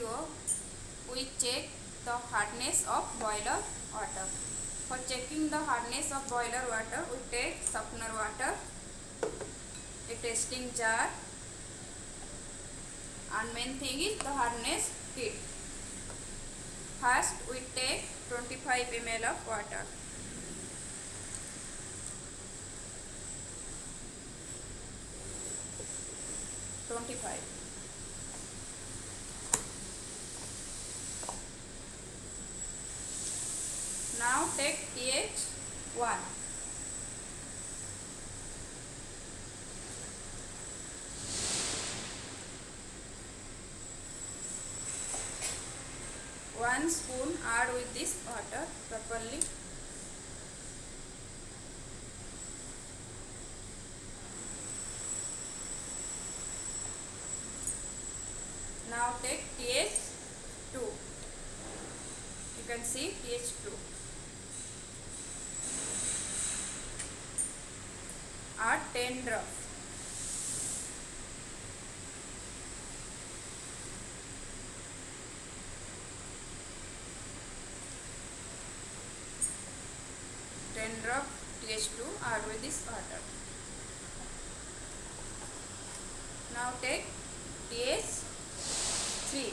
video, we check the hardness of boiler water. For checking the hardness of boiler water, we take softener water, a testing jar, and main thing is the hardness kit. First, we take 25 ml of water. Now take pH 1. One spoon add with this water properly. Now take pH 2. You can see pH 2. Add 10 drops. Drop pH 2 add with this water. Now take pH 3.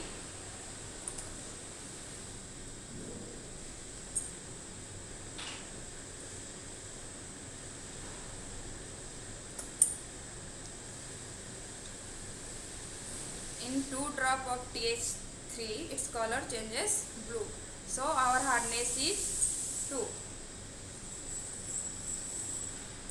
In 2 drop of pH 3, its color changes blue. So our hardness is 2.